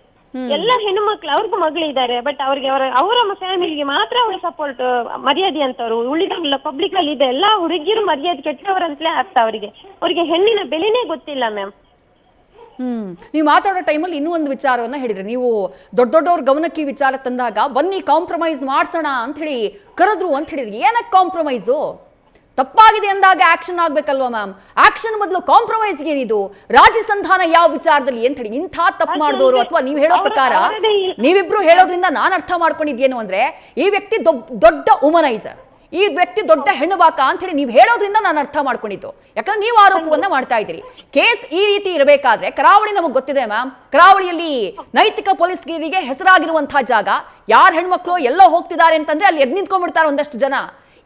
ಎಲ್ಲ ಹೆಣ್ಣು ಮಕ್ಳು ಅವ್ರಿಗೂ ಮಗಳು ಇದ್ದಾರೆ, ಬಟ್ ಅವ್ರಿಗೆ ಅವರ ಫ್ಯಾಮಿಲಿಗೆ ಮಾತ್ರ ಅವ್ರ ಸಪೋರ್ಟ್ ಮರ್ಯಾದೆ ಅಂತವ್ರು. ಉಳಿದ ಪಬ್ಲಿಕ್ ಅಲ್ಲಿ ಇದೆ ಎಲ್ಲ ಹುಡುಗಿರು ಮರ್ಯಾದೆ ಕೆಟ್ಟವರಂತಲೇ ಅರ್ಥ. ಅವ್ರಿಗೆ ಹೆಣ್ಣಿನ ಬೆಲೆನೇ ಗೊತ್ತಿಲ್ಲ ಮ್ಯಾಮ್. ನೀವು ಮಾತಾಡೋ ಟೈಮಲ್ಲಿ ಇನ್ನೂ ಒಂದು ವಿಚಾರವನ್ನ ಹೇಳಿದ್ರಿ. ನೀವು ದೊಡ್ಡವ್ರ ಗಮನಕ್ಕೆ ಈ ವಿಚಾರ ತಂದಾಗ ಬನ್ನಿ ಕಾಂಪ್ರಮೈಸ್ ಮಾಡ್ಸೋಣ ಅಂತ ಹೇಳಿ ಕರೆದ್ರು ಅಂತ ಹೇಳಿದ್ರಿ. ಏನಕ್ಕೆ ಕಾಂಪ್ರಮೈಸು? ತಪ್ಪಾಗಿದೆ ಅಂದಾಗ ಆಕ್ಷನ್ ಆಗ್ಬೇಕಲ್ವಾ ಮ್ಯಾಮ್? ಆಕ್ಷನ್ ಬದಲು ಕಾಂಪ್ರಮೈಸ್ ಏನಿದು? ರಾಜ್ಯ ಸಂಧಾನ ಯಾವ ವಿಚಾರದಲ್ಲಿ ಅಂತ ಹೇಳಿ ಇಂಥ ತಪ್ಪು ಮಾಡಿದವರು, ಅಥವಾ ನೀವು ಹೇಳೋ ಪ್ರಕಾರ ನೀವಿಬ್ರು ಹೇಳೋದ್ರಿಂದ ನಾನು ಅರ್ಥ ಮಾಡ್ಕೊಂಡಿದ್ದೇನು ಅಂದ್ರೆ ಈ ವ್ಯಕ್ತಿ ದೊಡ್ಡ ವುಮನೈಸರ್, ಈ ವ್ಯಕ್ತಿ ದೊಡ್ಡ ಹೆಣ್ಣು ಬಾಕ ಅಂತ ಹೇಳಿ ನೀವು ಹೇಳೋದ್ರಿಂದ ನಾನು ಅರ್ಥ ಮಾಡ್ಕೊಂಡಿದ್ದು. ಯಾಕಂದ್ರೆ ನೀವು ಆರೋಪವನ್ನ ಮಾಡ್ತಾ ಇದ್ದೀರಿ. ಕೇಸ್ ಈ ರೀತಿ ಇರಬೇಕಾದ್ರೆ ಕರಾವಳಿ ನಮಗೆ ಗೊತ್ತಿದೆ ಮ್ಯಾಮ್, ಕರಾವಳಿಯಲ್ಲಿ ನೈತಿಕ ಪೊಲೀಸ್ಗಿರಿಗೆ ಹೆಸರಾಗಿರುವಂತಹ ಜಾಗ. ಯಾರ ಹೆಣ್ಮಕ್ಳು ಎಲ್ಲೋ ಹೋಗ್ತಿದ್ದಾರೆ ಅಂತಂದ್ರೆ ಅಲ್ಲಿ ಎದ್ದು ನಿಂತ್ಕೊಂಡ್ಬಿಡ್ತಾರೆ ಒಂದಷ್ಟು ಜನ.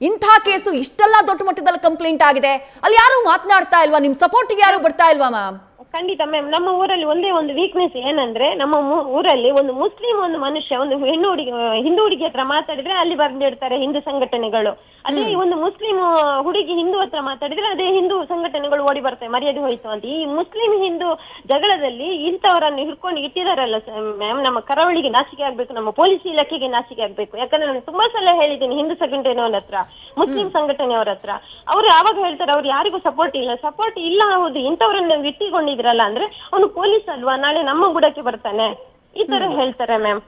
ಇಂಥ ಕೇಸು ಇಷ್ಟೆಲ್ಲ ದೊಡ್ಡ ಮಟ್ಟದಲ್ಲಿ ಕಂಪ್ಲೇಂಟ್ ಆಗಿದೆ, ಅಲ್ಲಿ ಯಾರು ಮಾತನಾಡ್ತಾ ಇಲ್ವಾ? ನಿಮ್ ಸಪೋರ್ಟಿಗೆ ಯಾರು ಬರ್ತಾ ಇಲ್ವಾ ಮ್ಯಾಮ್? ಖಂಡಿತ ಮ್ಯಾಮ್. ನಮ್ಮ ಊರಲ್ಲಿ ಒಂದೇ ಒಂದು ವೀಕ್ನೆಸ್ ಏನಂದ್ರೆ, ನಮ್ಮ ಊರಲ್ಲಿ ಒಂದು ಮುಸ್ಲಿಂ ಒಂದು ಮನುಷ್ಯ ಒಂದು ಹಿಂದೂ ಹುಡುಗಿ ಹತ್ರ ಮಾತಾಡಿದ್ರೆ ಅಲ್ಲಿ ಬರ್ದಿಡ್ತಾರೆ ಹಿಂದೂ ಸಂಘಟನೆಗಳು. ಅದೇ ಒಂದು ಮುಸ್ಲಿಂ ಹುಡುಗಿ ಹಿಂದೂ ಹತ್ರ ಮಾತಾಡಿದ್ರೆ ಅದೇ ಹಿಂದೂ ಸಂಘಟನೆಗಳು ಓಡಿ ಬರ್ತವೆ, ಮರ್ಯಾದೆ ಹೋಯ್ತು ಅಂತ. ಈ ಮುಸ್ಲಿಂ ಹಿಂದೂ ಜಗಳದಲ್ಲಿ ಇಂಥವರನ್ನು ಹಿಡ್ಕೊಂಡು ಇಟ್ಟಿದಾರಲ್ಲ ಮ್ಯಾಮ್, ನಮ್ಮ ಕರಾವಳಿಗೆ ನಾಚಿಕೆ ಆಗ್ಬೇಕು, ನಮ್ಮ ಪೊಲೀಸ್ ಇಲಾಖೆಗೆ ನಾಚಿಕೆ ಆಗ್ಬೇಕು. ಯಾಕಂದ್ರೆ ನಾನು ತುಂಬಾ ಸಲ ಹೇಳಿದ್ದೀನಿ ಹಿಂದೂ ಸಂಘಟನೆಯವರ ಹತ್ರ, ಮುಸ್ಲಿಂ ಸಂಘಟನೆಯವರ ಹತ್ರ. ಅವ್ರು ಯಾವಾಗ ಹೇಳ್ತಾರೆ ಅವ್ರು ಯಾರಿಗೂ ಸಪೋರ್ಟ್ ಇಲ್ಲ. ಹೌದು, ಇಂಥವ್ರನ್ನ ಇಟ್ಟಿಕೊಂಡಿದ್ರಲ್ಲ ಅಂದ್ರೆ ಅವನು ಪೊಲೀಸ್ ಅಲ್ವಾ, ನಾಳೆ ನಮ್ಮ ಗುಡಕ್ಕೆ ಬರ್ತಾನೆ, ಈ ತರ ಹೇಳ್ತಾರೆ ಮ್ಯಾಮ್.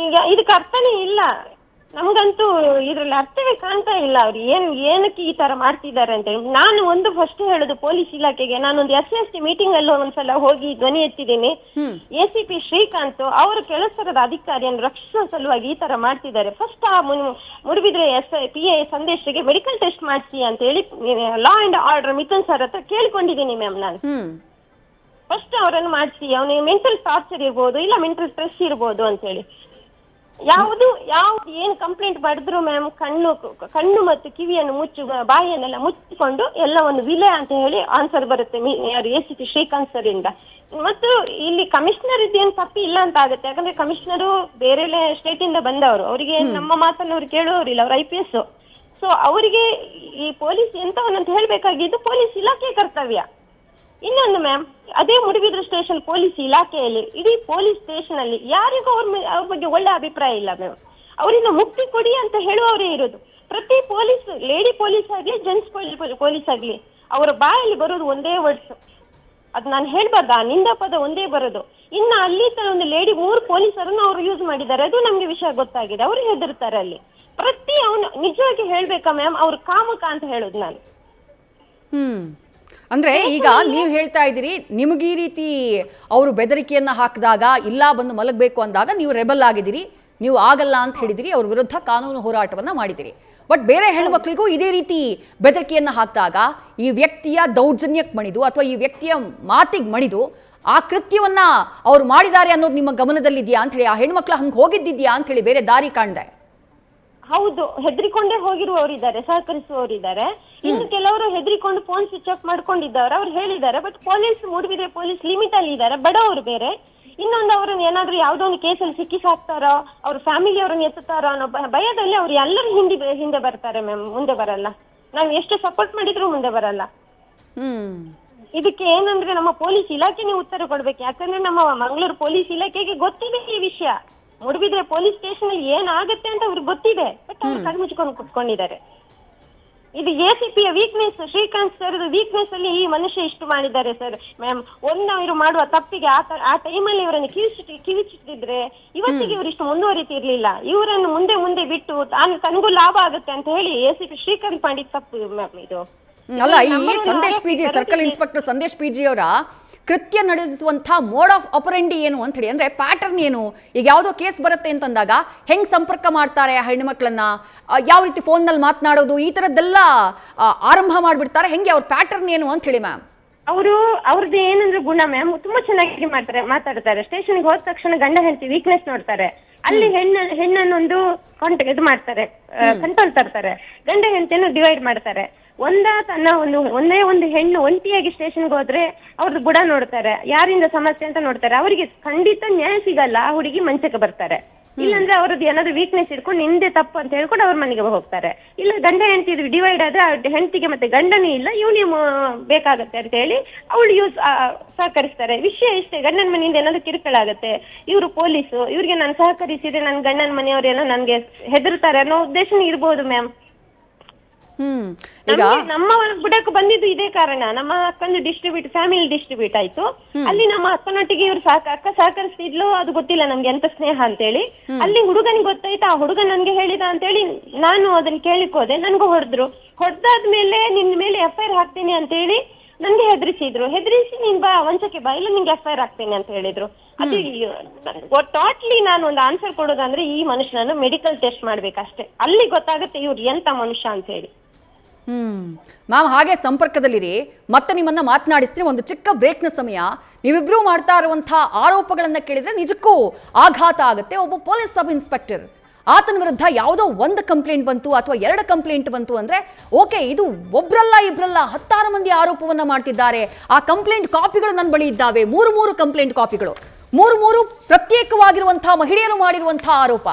ಈಗ ಇದಕ್ಕೆ ಅರ್ಥನೇ ಇಲ್ಲ. ನಮ್ಗಂತೂ ಇದ್ರಲ್ಲಿ ಅರ್ಥವೇ ಕಾಣ್ತಾ ಇಲ್ಲ ಅವ್ರು ಏನಕ್ಕೆ ಈ ತರ ಮಾಡ್ತಿದ್ದಾರೆ ಅಂತ ಹೇಳಿ. ನಾನು ಒಂದು ಫಸ್ಟ್ ಹೇಳುದು ಪೊಲೀಸ್ ಇಲಾಖೆಗೆ, ನಾನೊಂದು SC ಮೀಟಿಂಗ್ ಅಲ್ಲಿ ಒಂದ್ಸಲ ಹೋಗಿ ಧ್ವನಿ ಎತ್ತಿದ್ದೀನಿ. ACP ಶ್ರೀಕಾಂತ್ ಅವರ ಕೆಲಸದ ಅಧಿಕಾರಿಯನ್ನು ರಕ್ಷಿಸುವ ಸಲುವಾಗಿ ಈ ತರ ಮಾಡ್ತಿದ್ದಾರೆ. ಫಸ್ಟ್ ಆ ಮುರುಬಿದ್ರೆ PA ಸಂದೇಶಕ್ಕೆ ಮೆಡಿಕಲ್ ಟೆಸ್ಟ್ ಮಾಡಿಸಿ ಅಂತ ಹೇಳಿ law and order Mithun sir ಹತ್ರ ಕೇಳ್ಕೊಂಡಿದ್ದೀನಿ ಮ್ಯಾಮ್. ನಾನು ಫಸ್ಟ್ ಅವರನ್ನು ಮಾಡಿಸಿ, ಅವನಿಗೆ ಮೆಂಟಲ್ ಟಾರ್ಚರ್ ಇರ್ಬೋದು, ಇಲ್ಲ ಮೆಂಟಲ್ ಸ್ಟ್ರೆಸ್ ಇರ್ಬೋದು ಅಂತ ಹೇಳಿ. ಯಾವ್ದು ಏನ್ ಕಂಪ್ಲೇಂಟ್ ಮಾಡಿದ್ರು ಮ್ಯಾಮ್ ಕಣ್ಣು ಮತ್ತು ಕಿವಿಯನ್ನು ಬಾಯಿಯನ್ನೆಲ್ಲ ಮುಚ್ಚಿಕೊಂಡು ಎಲ್ಲ ಒಂದು ವಿಲೆ ಅಂತ ಹೇಳಿ ಆನ್ಸರ್ ಬರುತ್ತೆ ACP ಶ್ರೀಕಾಂತ್ ಸರ್ ಇಂದ. ಮತ್ತು ಇಲ್ಲಿ ಕಮಿಷನರ್ ಇದೇನು ತಪ್ಪಿ ಇಲ್ಲ ಅಂತ ಆಗುತ್ತೆ. ಯಾಕಂದ್ರೆ ಕಮಿಷನರು ಬೇರೆ ಸ್ಟೇಟ್ ಇಂದ ಬಂದವರು, ಅವರಿಗೆ ನಮ್ಮ ಮಾತನ್ನು ಅವ್ರು ಕೇಳುವವರಿಲ್ಲ, ಅವ್ರು IPS. ಸೊ ಅವರಿಗೆ ಈ ಪೊಲೀಸ್ ಎಂತವನ್ನಂತ ಹೇಳ್ಬೇಕಾಗಿದ್ದು ಪೊಲೀಸ್ ಇಲಾಖೆ ಕರ್ತವ್ಯ. ಇನ್ನೊಂದು ಮ್ಯಾಮ್, ಅದೇ ಮೂಡುಬಿದ್ರೆ ಸ್ಟೇಷನ್ ಪೊಲೀಸ್ ಇಲಾಖೆಯಲ್ಲಿ ಇಡೀ ಪೊಲೀಸ್ ಸ್ಟೇಷನ್ ಅಲ್ಲಿ ಯಾರಿಗೂ ಅವ್ರ ಬಗ್ಗೆ ಒಳ್ಳೆ ಅಭಿಪ್ರಾಯ ಇಲ್ಲ ಮ್ಯಾಮ್. ಅವರಿಂದ ಮುಕ್ತಿ ಕೊಡಿ ಅಂತ ಹೇಳುವವರೇ ಇರೋದು. ಪ್ರತಿ ಪೊಲೀಸ್, ಲೇಡಿ ಪೊಲೀಸ್ ಆಗ್ಲಿ ಜೆಂಟ್ಸ್ ಪೊಲೀಸ್ ಆಗ್ಲಿ, ಅವರ ಬಾಯಲ್ಲಿ ಬರೋದು ಒಂದೇ ವರ್ಡ್ಸ್. ಅದು ನಾನು ಹೇಳ್ಬಾರ್ದು, ಆ ನಿಂದ ಪದ ಒಂದೇ ಬರೋದು. ಇನ್ನು ಅಲ್ಲಿ ತರ ಒಂದು ಲೇಡಿ 3 ಪೊಲೀಸರನ್ನು ಅವ್ರು ಯೂಸ್ ಮಾಡಿದ್ದಾರೆ, ಅದು ನಮ್ಗೆ ವಿಷಯ ಗೊತ್ತಾಗಿದೆ. ಅವ್ರು ಹೆದರ್ತಾರೆ ಅಲ್ಲಿ. ಅವನು ನಿಜವಾಗಿ ಹೇಳ್ಬೇಕಾ ಮ್ಯಾಮ್, ಅವ್ರು ಕಾಮಕ ಅಂತ ಹೇಳೋದು ನಾನು. ಅಂದ್ರೆ ಈಗ ನೀವು ಹೇಳ್ತಾ ಇದ್ದೀರಿ, ನಿಮಗೆ ಈ ರೀತಿ ಅವರು ಬೆದರಿಕೆಯನ್ನ ಹಾಕಿದಾಗ, ಇಲ್ಲ ಬಂದು ಮಲಗಬೇಕು ಅಂದಾಗ ನೀವು ರೆಬಲ್ ಆಗಿದ್ದೀರಿ, ನೀವು ಆಗಲ್ಲ ಅಂತ ಹೇಳಿದಿರಿ, ಅವ್ರ ವಿರುದ್ಧ ಕಾನೂನು ಹೋರಾಟವನ್ನ ಮಾಡಿದಿರಿ. ಬಟ್ ಬೇರೆ ಹೆಣ್ಮಕ್ಳಿಗೂ ಇದೇ ರೀತಿ ಬೆದರಿಕೆಯನ್ನ ಹಾಕಿದಾಗ ಈ ವ್ಯಕ್ತಿಯ ದೌರ್ಜನ್ಯಕ್ಕೆ ಮಣಿದು ಅಥವಾ ಈ ವ್ಯಕ್ತಿಯ ಮಾತಿಗೆ ಮಣಿದು ಆ ಕೃತ್ಯವನ್ನ ಅವ್ರು ಮಾಡಿದ್ದಾರೆ ಅನ್ನೋದು ನಿಮ್ಮ ಗಮನದಲ್ಲಿದೆಯಾ ಅಂತ ಹೇಳಿ, ಆ ಹೆಣ್ಮಕ್ಳು ಹಂಗೆ ಹೋಗಿದ್ದಿದ್ಯಾ ಅಂತ ಹೇಳಿ ಬೇರೆ ದಾರಿ ಕಾಣ್ದೆ? ಹೌದು, ಹೆದರಿಕೊಂಡೇ ಹೋಗಿರುವವರಿದ್ದಾರೆ, ಸಹಕರಿಸುವವರಿದ್ದಾರೆ. ಇನ್ನು ಕೆಲವರು ಹೆದರಿಕೊಂಡು ಫೋನ್ ಸ್ವಿಚ್ ಆಫ್ ಮಾಡ್ಕೊಂಡಿದ್ದಾರೆ, ಅವ್ರು ಹೇಳಿದ್ದಾರೆ. But police Moodbidri police limit ಅಲ್ಲಿ ಇದ್ದಾರೆ, ಬಡವರು ಬೇರೆ. ಇನ್ನೊಂದು ಅವ್ರನ್ನ ಏನಾದ್ರು ಯಾವ್ದೋ ಒಂದು ಕೇಸಲ್ಲಿ ಸಿಕ್ಕಿಸಾಕ್ತಾರೋ, ಅವ್ರ ಫ್ಯಾಮಿಲಿ ಅವ್ರನ್ನ ಎತ್ತುತ್ತಾರೋ ಅನ್ನೋ ಭಯದಲ್ಲಿ ಅವ್ರು ಎಲ್ಲರೂ ಹಿಂದೆ ಬರ್ತಾರೆ ಮ್ಯಾಮ್, ಮುಂದೆ ಬರಲ್ಲ. ನಾವು ಎಷ್ಟು ಸಪೋರ್ಟ್ ಮಾಡಿದ್ರು ಮುಂದೆ ಬರಲ್ಲ. ಇದಕ್ಕೆ ಏನಂದ್ರೆ ನಮ್ಮ ಪೊಲೀಸ್ ಇಲಾಖೆನೇ ಉತ್ತರ ಕೊಡ್ಬೇಕು. ಯಾಕಂದ್ರೆ ನಮ್ಮ ಮಂಗಳೂರು ಪೊಲೀಸ್ ಇಲಾಖೆಗೆ ಗೊತ್ತಿದೆ ಈ ವಿಷಯ. ಮೂಡುಬಿದ್ರೆ ಪೊಲೀಸ್ ಸ್ಟೇಷನ್ ಅಲ್ಲಿ ಏನಾಗುತ್ತೆ ಅಂತ ಅವ್ರಿಗೆ ಗೊತ್ತಿದೆ, ಬಟ್ ಅವ್ರು ಕಣ್ಮುಚ್ಕೊಂಡು ಕುತ್ಕೊಂಡಿದ್ದಾರೆ. ಇದು ACPಯ ವೀಕ್ನೆಸ್, ಶ್ರೀಕಾಂತ್ ಸರ್ ವೀಕ್ನೆಸ್ ಅಲ್ಲಿ ಈ ಮನುಷ್ಯ ಇಷ್ಟು ಮಾಡಿದ್ದಾರೆ ಸರ್. ಮ್ಯಾಮ್, ಇವರು ಮಾಡುವ ತಪ್ಪಿಗೆ ಆ ಟೈಮಲ್ಲಿ ಇವರನ್ನು ಕಿವಿಚಿಟ್ಟಿದ್ರೆ ಇವತ್ತಿಗೆ ಇವರು ಇಷ್ಟು ಮುಂದುವರಿತಿರ್ಲಿಲ್ಲ. ಇವರನ್ನು ಮುಂದೆ ಬಿಟ್ಟು ತನಗೂ ಲಾಭ ಆಗುತ್ತೆ ಅಂತ ಹೇಳಿ ACP ಶ್ರೀಕಾಂತ್ ಮಾಡಿದ ತಪ್ಪು ಮ್ಯಾಮ್ ಇದು. ಅಲ್ಲ, ಈ Sandesh PG, circle inspector Sandesh PG ಅವರ ಕೃತ್ಯ ನಡೆಸುವಂಥ ಮೋಡ್ ಆಫ್ ಆಪರೆಂಡಿ ಏನು ಅಂತ ಹೇಳಿ, ಅಂದ್ರೆ ಪ್ಯಾಟರ್ನ್ ಏನು? ಈಗ ಯಾವುದೋ ಕೇಸ್ ಬರುತ್ತೆ ಅಂತಂದಾಗ ಹೆಂಗ್ ಸಂಪರ್ಕ ಮಾಡ್ತಾರೆ ಆ ಹೆಣ್ಮಕ್ಳನ್ನ, ಯಾವ ರೀತಿ ಫೋನ್ನಲ್ಲಿ ಮಾತನಾಡೋದು, ಈ ಥರದ್ದೆಲ್ಲ ಆರಂಭ ಮಾಡಿಬಿಡ್ತಾರೆ, ಹೆಂಗೆ ಅವ್ರ ಪ್ಯಾಟರ್ನ್ ಏನು ಅಂತ ಹೇಳಿ ಮ್ಯಾಮ್? ಅವ್ರದ್ದು ಏನಂದ್ರೆ ಗುಣ ಮ್ಯಾಮ್, ತುಂಬಾ ಚೆನ್ನಾಗಿ ಮಾತಾಡ್ತಾರೆ. ಸ್ಟೇಷನ್ಗೆ ಹೋದ ತಕ್ಷಣ ಗಂಡ ಹೆಂಡತಿ ವೀಕ್ನೆಸ್ ನೋಡ್ತಾರೆ. ಅಲ್ಲಿ ಹೆಣ್ಣನ್ನೊಂದು ಕಾಂಟ್ಯಾಕ್ಟ್ ಇದು ಮಾಡ್ತಾರೆ, ಕಂಟ್ರೋಲ್ ತರ್ತಾರೆ. ಗಂಡ ಹೆಂಡತಿಯನ್ನು ಡಿವೈಡ್ ಮಾಡ್ತಾರೆ. ತನ್ನ ಒಂದೇ ಒಂದು ಹೆಣ್ಣು ಒಂಟಿಯಾಗಿ ಸ್ಟೇಷನ್ಗೆ ಹೋದ್ರೆ ಅವ್ರದ್ದು ಬುಡ ನೋಡ್ತಾರೆ, ಯಾರಿಂದ ಸಮಸ್ಯೆ ಅಂತ ನೋಡ್ತಾರೆ. ಅವರಿಗೆ ಖಂಡಿತ ನ್ಯಾಯ ಸಿಗಲ್ಲ, ಆ ಹುಡುಗಿ ಮಂಚಕ್ಕೆ ಬರ್ತಾರೆ. ಇಲ್ಲಾಂದ್ರೆ ಅವ್ರದ್ದು ಏನಾದ್ರು ವೀಕ್ನೆಸ್ ಇಟ್ಕೊಂಡು ನಿಂದೆ ತಪ್ಪು ಅಂತ ಹೇಳ್ಕೊಂಡು ಅವ್ರ ಮನೆಗೆ ಹೋಗ್ತಾರೆ. ಇಲ್ಲ ಗಂಡ ಹೆಂಡತಿ ಡಿವೈಡ್ ಆದ್ರೆ ಹೆಂಡತಿಗೆ ಮತ್ತೆ ಗಂಡನೇ ಇಲ್ಲ, ಇವನೇ ಬೇಕಾಗತ್ತೆ ಅಂತ ಹೇಳಿ ಅವಳು ಸಹಕರಿಸ್ತಾರೆ. ವಿಷಯ ಇಷ್ಟೇ, ಗಂಡನ ಮನೆಯಿಂದ ಏನಾದ್ರು ಕಿರುಕುಳ ಆಗತ್ತೆ, ಇವರು ಪೊಲೀಸು, ಇವ್ರಿಗೆ ನಾನು ಸಹಕರಿಸಿದ್ರೆ ನನ್ನ ಗಂಡನ ಮನೆಯವರೆಲ್ಲ ನನ್ಗೆ ಹೆದರ್ತಾರೆ ಅನ್ನೋ ಉದ್ದೇಶನೇ ಇರ್ಬೋದು ಮ್ಯಾಮ್. ಈಗ ನಮ್ಮ ಬುಡಕ್ಕೆ ಬಂದಿದ್ದು ಇದೇ ಕಾರಣ. ನಮ್ಮ ಅಕ್ಕಂದು ಫ್ಯಾಮಿಲಿ ಡಿಸ್ಟ್ರಿಬ್ಯೂಟ್ ಆಯ್ತು. ಅಲ್ಲಿ ನಮ್ಮ ಅಕ್ಕನೊಟ್ಟಿಗೆ ಇವ್ರು ಅಕ್ಕ ಸಹಕರಿಸ್ತಿದ್ಲು, ಅದು ಗೊತ್ತಿಲ್ಲ ನಮ್ಗೆ ಎಂತ ಸ್ನೇಹ ಅಂತೇಳಿ. ಅಲ್ಲಿ ಹುಡುಗನಿಗೆ ಗೊತ್ತಾಯ್ತು, ಆ ಹುಡುಗ ನನ್ಗೆ ಹೇಳಿದ ಅಂತೇಳಿ ನಾನು ಅದನ್ನ ಕೇಳಿಕ್ ಹೋದೆ. ನನ್ಗೂ ಹೊಡೆದಾದ್ಮೇಲೆ ನಿನ್ ಮೇಲೆ FIR ಹಾಕ್ತೀನಿ ಅಂತ ಹೇಳಿ ನನ್ಗೆ ಹೆದರಿಸಿ ನೀನ್ ಬಾ ವಂಚಕ್ಕೆ ಬಾ, ಇಲ್ಲ ನಿಂಗೆ FIR ಹಾಕ್ತೇನೆ ಅಂತ ಹೇಳಿದ್ರು. ಅದು ಟೋಟ್ಲಿ ನಾನು ಒಂದು ಆನ್ಸರ್ ಕೊಡೋದಂದ್ರೆ ಈ ಮನುಷ್ಯನನ್ನು ಮೆಡಿಕಲ್ ಟೆಸ್ಟ್ ಮಾಡ್ಬೇಕಷ್ಟೇ, ಅಲ್ಲಿ ಗೊತ್ತಾಗುತ್ತೆ ಇವ್ರು ಎಂತ ಮನುಷ್ಯ ಅಂತ ಹೇಳಿ. ಮ್ಯಾಮ್ ಹಾಗೆ ಸಂಪರ್ಕದಲ್ಲಿರಿ, ಮತ್ತೆ ನಿಮ್ಮನ್ನ ಮಾತನಾಡಿಸ್ತೀನಿ. ಒಂದು ಚಿಕ್ಕ ಬ್ರೇಕ್ನ ಸಮಯ. ನೀವಿಬ್ರು ಮಾಡ್ತಾ ಇರುವಂತಹ ಆರೋಪಗಳನ್ನ ಕೇಳಿದ್ರೆ ನಿಜಕ್ಕೂ ಆಘಾತ ಆಗುತ್ತೆ. ಒಬ್ಬ ಪೊಲೀಸ್ ಸಬ್ ಇನ್ಸ್ಪೆಕ್ಟರ್, ಆತನ ವಿರುದ್ಧ ಯಾವುದೋ ಒಂದು ಕಂಪ್ಲೇಂಟ್ ಬಂತು ಅಥವಾ 2 ಕಂಪ್ಲೇಂಟ್ ಬಂತು ಅಂದ್ರೆ ಓಕೆ, ಇದು ಒಬ್ರಲ್ಲ ಇಬ್ರಲ್ಲ 10 ಮಂದಿ ಆರೋಪವನ್ನ ಮಾಡ್ತಿದ್ದಾರೆ. ಆ ಕಂಪ್ಲೇಂಟ್ ಕಾಪಿಗಳು ನನ್ನ ಬಳಿ ಇದ್ದಾವೆ, 3 ಕಂಪ್ಲೇಂಟ್ ಕಾಪಿಗಳು, 3 ಪ್ರತ್ಯೇಕವಾಗಿರುವಂತಹ ಮಹಿಳೆಯರು ಮಾಡಿರುವಂತಹ ಆರೋಪ.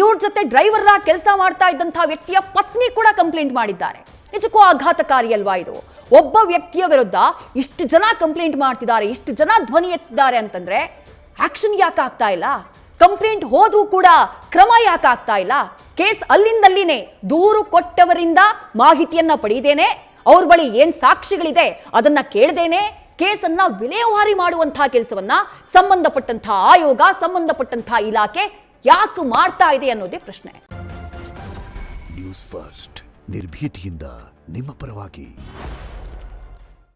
ಇವ್ರ ಜೊತೆ ಡ್ರೈವರ್ ಕೆಲಸ ಮಾಡ್ತಾ ಇದ್ದಂತಹ ವ್ಯಕ್ತಿಯ ಪತ್ನಿ ಕೂಡ ಕಂಪ್ಲೇಂಟ್ ಮಾಡಿದ್ದಾರೆ. ನಿಜಕ್ಕೂ ಆಘಾತಕಾರಿ ಅಲ್ವಾ ಇದು? ಒಬ್ಬ ವ್ಯಕ್ತಿಯ ವಿರುದ್ಧ ಇಷ್ಟು ಜನ ಕಂಪ್ಲೇಂಟ್ ಮಾಡ್ತಿದ್ದಾರೆ, ಇಷ್ಟು ಜನ ಧ್ವನಿ ಎತ್ತಿದ್ದಾರೆ ಅಂತಂದ್ರೆ ಆಕ್ಷನ್ ಯಾಕೆ ಆಗ್ತಾ ಇಲ್ಲ? ಕಂಪ್ಲೇಂಟ್ ಹೋದ್ರೂ ಕೂಡ ಕ್ರಮ ಯಾಕೆ ಆಗ್ತಾ ಇಲ್ಲ? ಕೇಸ್ ಅಲ್ಲಿಂದಲ್ಲಿನೇ ದೂರು ಕೊಟ್ಟವರಿಂದ ಮಾಹಿತಿಯನ್ನ ಪಡೆಯದೇನೆ, ಅವ್ರ ಬಳಿ ಏನ್ ಸಾಕ್ಷಿಗಳಿದೆ ಅದನ್ನ ಕೇಳದೇನೆ ಕೇಸನ್ನ ವಿಲೇವಾರಿ ಮಾಡುವಂತಹ ಕೆಲಸವನ್ನ ಸಂಬಂಧಪಟ್ಟಂತಹ ಆಯೋಗ, ಸಂಬಂಧಪಟ್ಟಂತಹ ಇಲಾಖೆ ಯಾಕೆ ಮಾಡ್ತಾ ಇದೆ ಅನ್ನೋದೇ ಪ್ರಶ್ನೆ. ನ್ಯೂಸ್ ಫಸ್ಟ್ ನಿರ್ಭೀತಿಯಿಂದ ನಿಮ್ಮ ಪರವಾಗಿ.